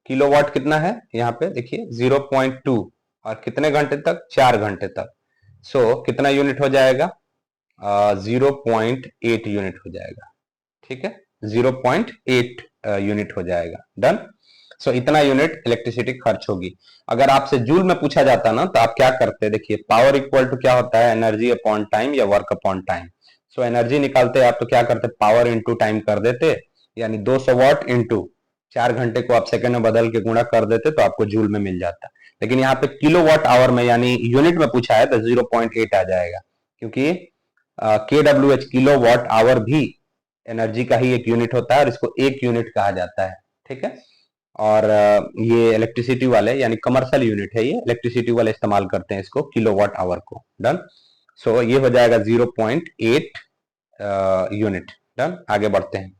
किलोवाट कितना है, यहाँ पे देखिए 0.2, और कितने घंटे तक, 4 घंटे तक, सो कितना यूनिट हो जाएगा, 0.8 यूनिट हो जाएगा, ठीक है, 0.8 यूनिट हो जाएगा, डन। सो इतना यूनिट इलेक्ट्रिसिटी खर्च होगी। अगर आपसे जूल में पूछा जाता ना तो आप क्या करते, देखिए पावर इक्वल टू क्या होता है, एनर्जी अपॉन टाइम या work upon time. So energy निकालते आप तो क्या करते, पावर इंटू टाइम कर देते, यानी 200 वाट इंटू 4 घंटे को आप सेकंड में बदल के गुणा कर देते तो आपको जूल में मिल जाता। लेकिन यहाँ पे किलो वाट आवर में यानी यूनिट में पूछा है तो 0.8 आ जाएगा, क्योंकि KWH किलो वाट आवर भी एनर्जी का ही एक यूनिट होता है और इसको एक यूनिट कहा जाता है, ठीक है। और ये इलेक्ट्रिसिटी वाले यानी कमर्शियल यूनिट है, ये इलेक्ट्रिसिटी वाले इस्तेमाल करते हैं इसको किलोवाट आवर को, डन। सो ये हो जाएगा 0.8 यूनिट, डन। आगे बढ़ते हैं।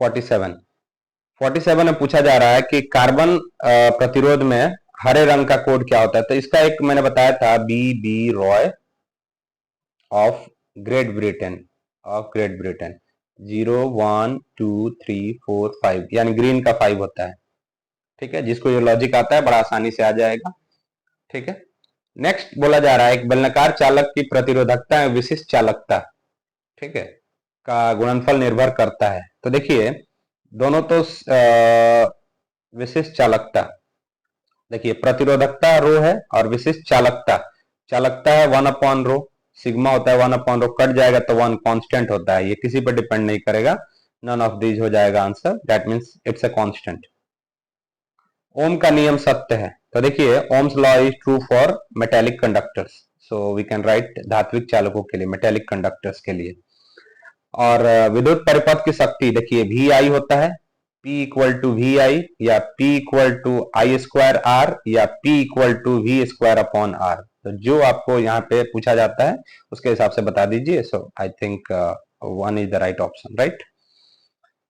47 में पूछा जा रहा है कि कार्बन प्रतिरोध में हरे रंग का कोड क्या होता है। तो इसका एक मैंने बताया था, B B Roy of Great Britain, of Great Britain 0 1 2 3 4 5, यानी ग्रीन का 5 होता है। ठीक है, जिसको ये लॉजिक आता है बड़ा आसानी से आ जाएगा। ठीक है, नेक्स्ट बोला जा रहा है एक बेलनाकार चालक की प्रतिरोधकता एवं विशिष्ट चालकता, ठीक है, का गुणनफल निर्भर करता है। तो देखिए दोनों तो विशिष्ट चालकता, देखिए प्रतिरोधकता रो है और विशिष्ट चालकता, चालकता है 1/रो, सिग्मा होता है 1/रो, कट जाएगा तो 1 कांस्टेंट होता है, ये किसी पर डिपेंड नहीं करेगा, नन ऑफ दीज हो जाएगा answer, that means it's a constant. Ohm का नियम सत्य है, तो देखिए Ohm's law is true for metallic conductors, so we can write धात्विक चालकों के लिए, मेटेलिक कंडक्टर्स के लिए। और विद्युत परिपथ की शक्ति देखिए वी आई होता है, P equal to V I या P equal to I square R या P equal to V square upon R, तो जो आपको यहाँ पे पूछा जाता है उसके हिसाब से बता दीजिए। So I think 1 is the right option, right.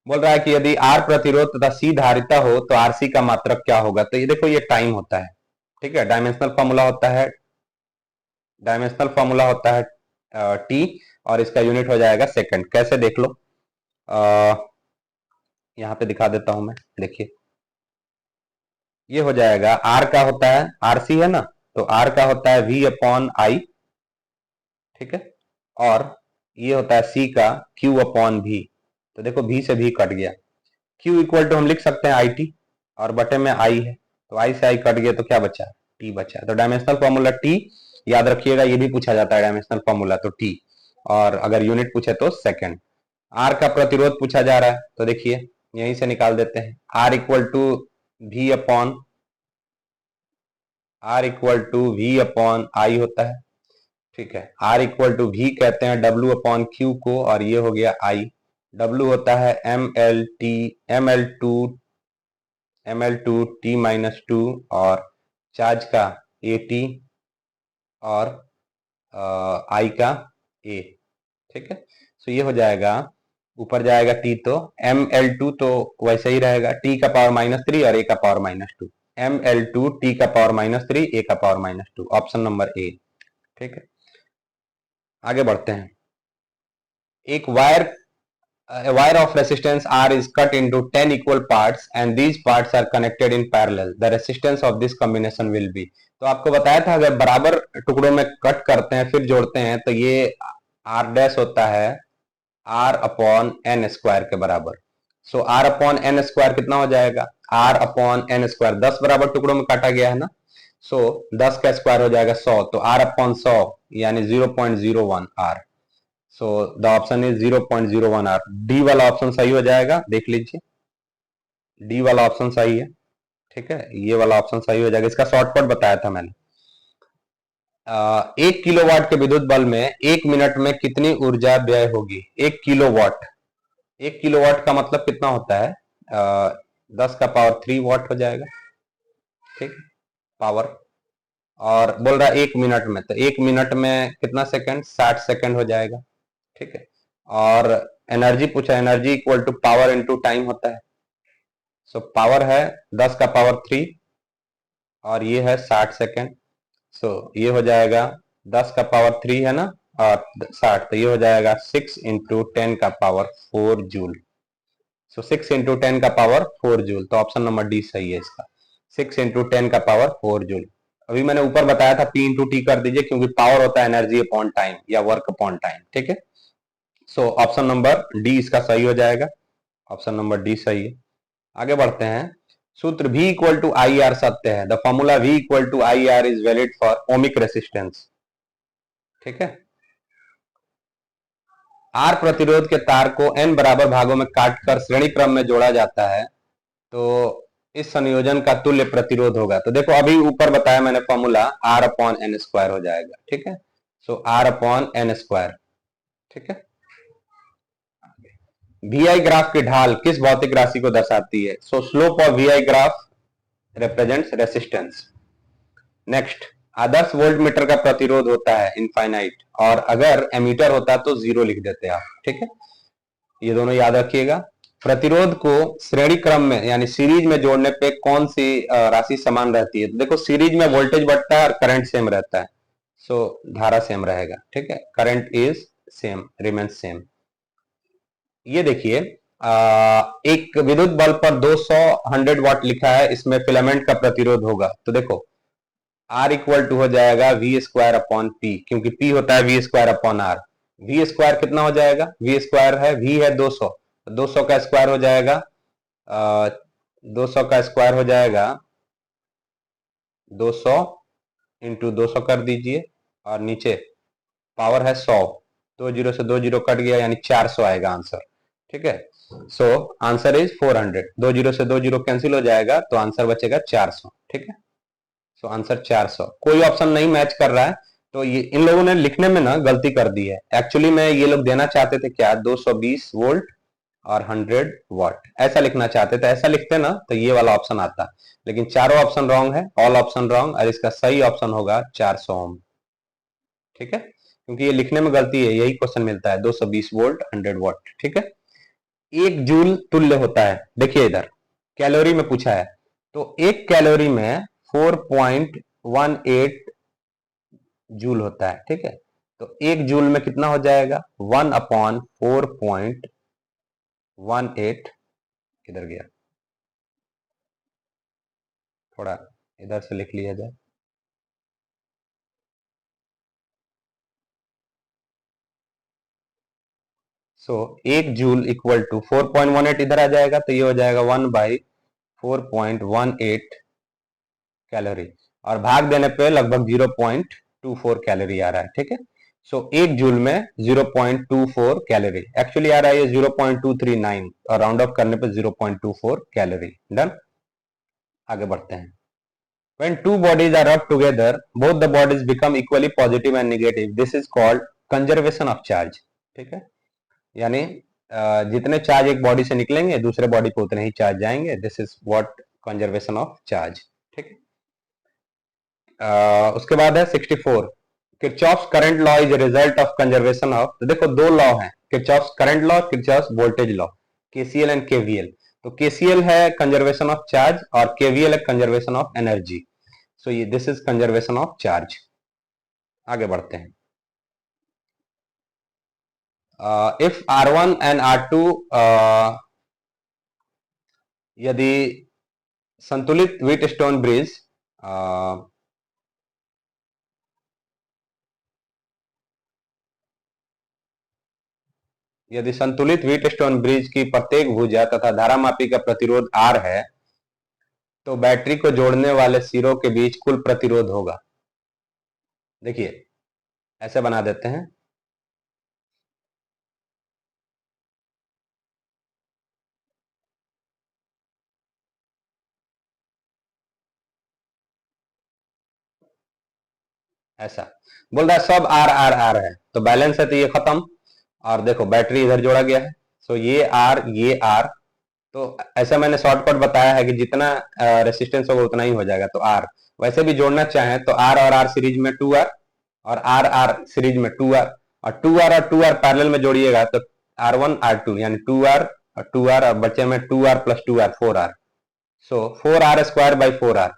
बोल रहा है कि यदि R प्रतिरोध तथा C धारिता हो तो RC का मात्रक क्या होगा, तो ये देखो ये टाइम होता है, ठीक है, डायमेंशनल फॉर्मूला होता है, डायमेंशनल फॉर्मूला होता है T और इसका यूनिट हो जाएगा सेकंड। कैसे देख लो, यहाँ पे दिखा देता हूं मैं, देखिए ये हो जाएगा R का होता है, RC है ना, तो R का होता है V अपॉन आई, ठीक है, और ये होता है C का Q अपॉन V, तो देखो V से V कट गया, Q इक्वल टू हम लिख सकते हैं IT और बटे में I है, तो I से I कट गया तो क्या बचा, T बचा। तो डायमेंशनल फॉर्मूला T याद रखिएगा, ये भी पूछा जाता है डायमेंशनल फॉर्मूला, तो T, और अगर यूनिट पूछे तो सेकंड। R का प्रतिरोध पूछा जा रहा है, तो देखिए यहीं से निकाल देते हैं, R equal to V upon I होता है, ठीक है, R इक्वल टू V कहते हैं W अपॉन Q को, और ये हो गया I, W होता है ML2 T माइनस 2 और चार्ज का AT और I का A, ठीक है। सो ये हो जाएगा, ऊपर जाएगा T तो ML2 तो वैसे ही रहेगा, T का पावर -3 और A का पावर -2, ML2 T का पावर -3 A का पावर -2, ऑप्शन नंबर A, ठीक है। आगे बढ़ते हैं, एक wire of resistance R is cut into 10 equal parts and these parts are connected in parallel. The resistance of this combination will be, तो आपको बताया था अगर बराबर टुकड़ों में कट करते हैं फिर जोड़ते हैं तो ये R डैश होता है R अपॉन एन स्क्वायर के बराबर। सो R अपॉन एन स्क्वायर कितना हो जाएगा, R अपॉन एन स्क्वायर, 10 बराबर टुकड़ों में काटा गया है ना, सो 10 का स्क्वायर हो जाएगा 100, तो R अपॉन 100 यानी 0.01 R, so the option is 0.01 R। D वाला ऑप्शन सही हो जाएगा, देख लीजिए डी वाला ऑप्शन सही है, ठीक है, ये वाला ऑप्शन सही हो जाएगा, इसका शॉर्टकट बताया था मैंने। 1 किलोवाट के विद्युत बल में 1 मिनट में कितनी ऊर्जा व्यय होगी, 1 किलोवाट, 1 किलोवाट का मतलब कितना होता है, 10 का पावर 3 वाट हो जाएगा, ठीक, पावर, और बोल रहा है 1 मिनट में, तो 1 मिनट में कितना सेकंड, 60 सेकंड हो जाएगा, ठीक है। और एनर्जी पूछा, energy equal to power into time होता है, सो पावर है 10 का पावर 3 और ये है 60 सेकंड, सो ये हो जाएगा 10 का पावर 3 है ना और 60, तो ये हो जाएगा 6 इंटू 10 का पावर 4 जूल, सो 6 इंटू 10 का पावर 4 जूल, तो ऑप्शन नंबर डी सही है इसका, 6 इंटू 10 का पावर 4 जूल। अभी मैंने ऊपर बताया था P इंटू टी कर दीजिए, क्योंकि पावर होता है एनर्जी अपॉन टाइम या वर्क अपॉन टाइम, ठीक है। सो ऑप्शन नंबर डी इसका सही हो जाएगा, ऑप्शन नंबर डी सही है। आगे बढ़ते हैं, सूत्र V equal to I R सत्य है, the formula V equal to I R is valid for ohmic resistance, ठीक है। R प्रतिरोध के तार को n बराबर भागों में काटकर श्रेणी क्रम में जोड़ा जाता है, तो इस संयोजन का तुल्य प्रतिरोध होगा, तो देखो अभी ऊपर बताया मैंने formula R upon N square हो जाएगा, ठीक है, so R upon N square, ठीक है। VI ग्राफ की ढाल किस भौतिक राशि को दर्शाती है, सो slope of VI graph represents resistance. Next, Adarsh volt meter का प्रतिरोध होता है इनफाइनाइट, और अगर एमीटर होता तो 0 लिख देते आप, ठीक है, ये दोनों याद रखिएगा। प्रतिरोध को श्रेणी क्रम में यानी सीरीज में जोड़ने पे कौन सी राशि समान रहती है, देखो सीरीज में वोल्टेज बढ़ता है और करंट सेम रहता है, सो धारा सेम रहेगा, ठीक है, current is same, remains same. ये देखिए, एक विद्युत बल्ब पर 200 100 वाट लिखा है, इसमें फिलामेंट का प्रतिरोध होगा, तो देखो आर इक्वल टू हो जाएगा वी स्क्वायर अपॉन पी, क्योंकि पी होता है V square upon R. V square कितना हो जाएगा, वी स्क्वायर है, वी है 200, 200 का स्क्वायर हो जाएगा, 200 का स्क्वायर हो जाएगा 200 इंटू 200 कर दीजिए, और नीचे पावर है 100, 2 जीरो से 2 जीरो कट गया, यानी 400 आएगा आंसर, ठीक है। सो आंसर इज 400, 2 जीरो से 2 जीरो कैंसिल हो जाएगा, तो आंसर बचेगा 400, ठीक है। So answer 400। कोई ऑप्शन नहीं मैच कर रहा है, तो ये इन लोगों ने लिखने में ना गलती कर दी है। एक्चुअली में ये लोग देना चाहते थे क्या, 220 वोल्ट और 100 वाट, ऐसा लिखना चाहते थे। ऐसा लिखते ना तो ये वाला ऑप्शन आता, लेकिन चारों ऑप्शन रॉन्ग है, ऑल ऑप्शन रॉन्ग, और इसका सही ऑप्शन होगा 400 ओम, ठीक है, क्योंकि ये लिखने में गलती है, यही क्वेश्चन मिलता है 220 वोल्ट 100 वाट, ठीक है। एक जूल तुल्य होता है, देखिए इधर कैलोरी में पूछा है, तो एक कैलोरी में 4.18 जूल होता है, ठीक है। तो एक जूल में कितना हो जाएगा, 1/4.18, किधर गया, थोड़ा इधर से लिख लिया जाए, सो एक जूल इक्वल टू 4.18, इधर आ जाएगा, तो ये हो जाएगा 1/4.18 कैलोरी, और भाग देने पे लगभग 0.24 कैलोरी आ रहा है, ठीक है। सो एक जूल में 0.24 कैलोरी, एक्चुअली आ रहा है ये 0.239, और राउंड ऑफ करने पे 0.24 कैलोरी। डन, आगे बढ़ते हैं। When two bodies are rubbed together, both the bodies become equally positive and negative. This is called conservation of charge, ठीक है। यानी जितने चार्ज एक बॉडी से निकलेंगे दूसरे बॉडी पे उतने ही चार्ज जाएंगे, this is what conservation of charge, ठीक है। उसके बाद है 64, Kirchhoff's current law is result of conservation of, तो देखो दो लॉ है, Kirchhoff's current law, Kirchhoff's voltage law, KCL and KVL. तो केसीएल है कंजर्वेशन ऑफ चार्ज और केवीएल है कंजर्वेशन ऑफ एनर्जी। सो ये this is conservation of charge. आगे बढ़ते हैं। इफ R1 एंड R2 यदि संतुलित व्हीट स्टोन ब्रिज, यदि संतुलित व्हीट स्टोन ब्रिज की प्रत्येक भुजा तथा धारामापी का प्रतिरोध R है, तो बैटरी को जोड़ने वाले सिरों के बीच कुल प्रतिरोध होगा। देखिए ऐसे बना देते हैं, ऐसा बोल रहा है सब आर आर आर है, तो बैलेंस है, तो ये खत्म, और देखो बैटरी इधर जोड़ा गया है, सो ये आर, तो ऐसा मैंने शॉर्टकट बताया है कि जितना रेसिस्टेंस होगा उतना ही हो जाएगा, तो आर। वैसे भी जोड़ना चाहें तो आर और आर सीरीज में 2R, और आर आर सीरीज में 2R, और 2R पैरेलल में जोड़िएगा तो R1 R2 यानी 2R और 2R, और बचे में 2R plus 2R 4R, so 4R square by 4R,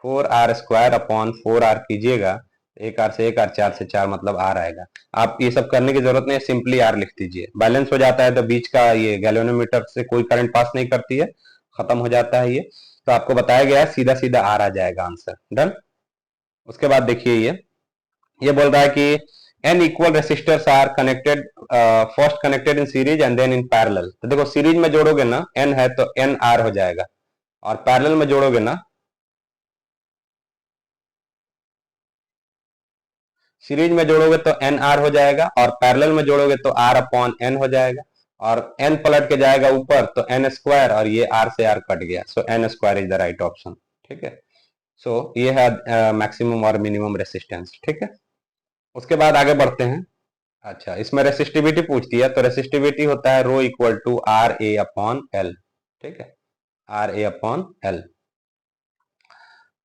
4R square upon 4R कीजिएगा, एक आर से एक आर, चार से चार, मतलब आर आएगा। आप ये सब करने की जरूरत नहीं है, सिंपली आर लिख दीजिए, बैलेंस हो जाता है, तो बीच का ये गैल्वेनोमीटर से कोई करंट पास नहीं करती है, खत्म हो जाता है ये। तो आपको बताया गया है, सीधा सीधा आर आ जाएगा आंसर। डन। उसके बाद देखिए ये बोल रहा है कि n equal resistors are connected, first connected in series and then in parallel. तो देखो सीरीज में जोड़ोगे ना, n है तो n r हो जाएगा, और पैरेलल में जोड़ोगे ना, सीरीज में जोड़ोगे तो एन आर हो जाएगा, और पैरेलल में जोड़ोगे तो आर अपॉन एन हो जाएगा, और एन पलट के जाएगा ऊपर तो एन स्क्वायर, और ये आर से आर कट गया, so N square is the right option, ठीक है। सो ये है मैक्सिमम और मिनिमम रेसिस्टेंस, ठीक है। उसके बाद आगे बढ़ते हैं। अच्छा, इसमें रेसिस्टिविटी पूछती है, तो रेसिस्टिविटी होता है rho equal to R A upon L, ठीक है, आर ए अपॉन एल।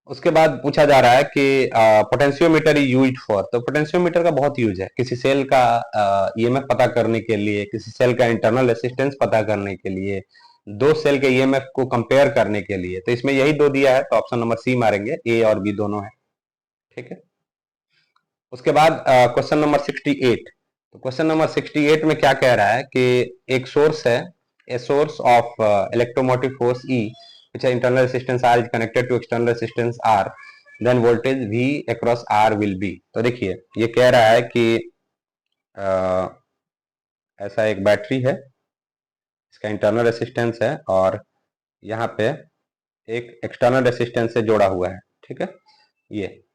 उसके बाद पूछा जा रहा है कि पोटेंशियोमीटर इज यूज्ड फॉर, तो पोटेंशियोमीटर का बहुत यूज है, किसी सेल का ईएमएफ पता करने के लिए, किसी सेल का इंटरनल रेसिस्टेंस पता करने के लिए, दो सेल के ईएमएफ को कंपेयर करने के लिए। तो इसमें यही दो दिया है, तो ऑप्शन नंबर सी मारेंगे, ए और बी दोनों है, ठीक है। उसके बाद क्वेश्चन नंबर 68। तो क्वेश्चन नंबर 68 में क्या कह रहा है कि एक सोर्स है, a source of electromotive force E which है internal resistance R is connected to external resistance R, then voltage V across R will be। तो देखिए ये कह रहा है कि ऐसा एक बैटरी है, इसका इंटरनल रेसिस्टेंस है और यहाँ पे एक एक्सटर्नल रेसिस्टेंस से जोड़ा हुआ है, ठीक है।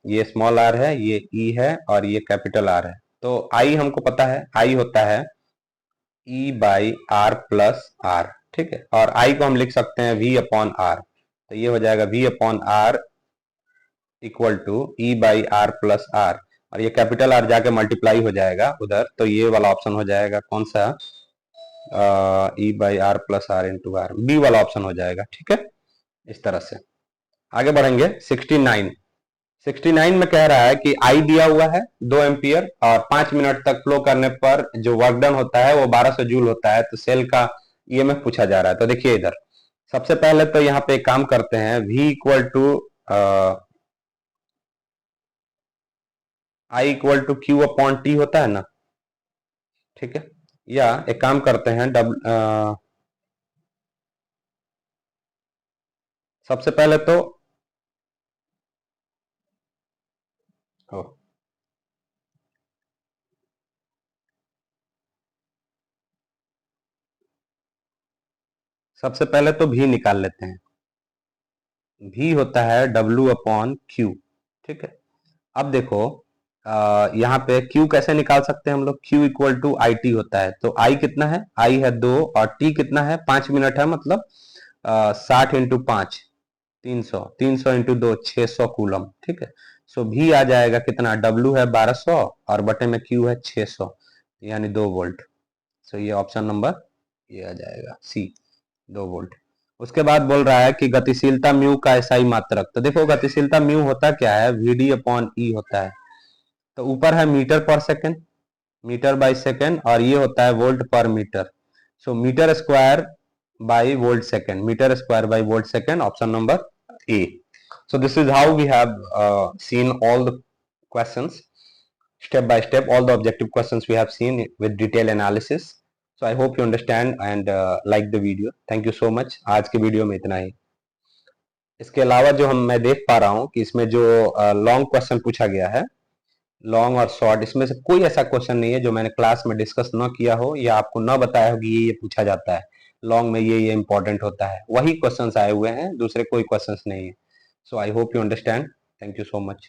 ये स्मॉल आर है, ये ई है और ये कैपिटल आर है। तो आई हमको पता है, आई होता है ई बाई आर प्लस आर, ठीक है। और आई को हम लिख सकते हैं वी अपॉन आर। तो ये हो जाएगा V upon R equal to E by R plus R, और ये कैपिटल आर जाके मल्टीप्लाई हो जाएगा उधर, तो ये वाला ऑप्शन हो जाएगा कौन सा, E by R plus R into R, B वाला ऑप्शन हो जाएगा, ठीक है। इस तरह से आगे बढ़ेंगे। 69 में कह रहा है कि आई दिया हुआ है 2 एम्पियर और 5 मिनट तक फ्लो करने पर जो वर्क डन होता है वो 1200 जूल होता है। तो सेल का ईएमएफ पूछा जा रहा है। तो देखिए इधर सबसे पहले तो यहाँ पे एक काम करते हैं, V equal to I equal to Q upon T होता है ना, ठीक है। या एक काम करते हैं सबसे पहले तो ओ, सबसे पहले तो V निकाल लेते हैं। V होता है W अपॉन Q, ठीक है। अब देखो यहाँ पे Q कैसे निकाल सकते हैं हम लोग, Q equal to I T होता है। तो I कितना है, I है 2 और T कितना है 5 मिनट है, मतलब 60 इंटू 5 300, 300 इंटू 2 600 कूलम, ठीक है। सो V आ जाएगा कितना, W है 1200 और बटे में Q है 600 यानी 2 वोल्ट। सो ये ऑप्शन नंबर ये आ जाएगा सी, 2 वोल्ट। उसके बाद बोल रहा है कि गतिशीलता म्यू का एसआई मात्रक। तो देखो गतिशीलता म्यू होता क्या है, वीडी अपॉन ई होता है। तो ऊपर है मीटर पर सेकेंड, मीटर बाय सेकेंड, और ये होता है volt per metre. So metre square by volt second, metre square by volt second, option number A. So this is how we have seen all the questions step by step, all the objective questions we have seen with detailed analysis. So I hope you understand and like the video. Thank you so much। आज के video में इतना ही। इसके अलावा जो मैं देख पा रहा हूँ कि इसमें जो लॉन्ग क्वेश्चन पूछा गया है, लॉन्ग और शॉर्ट, इसमें से कोई ऐसा क्वेश्चन नहीं है जो मैंने क्लास में डिस्कस न किया हो या आपको न बताया हो कि ये पूछा जाता है, लॉन्ग में ये इंपॉर्टेंट होता है, वही क्वेश्चंस आए हुए हैं, दूसरे कोई क्वेश्चंस नहीं है। So I hope you understand. Thank you so much.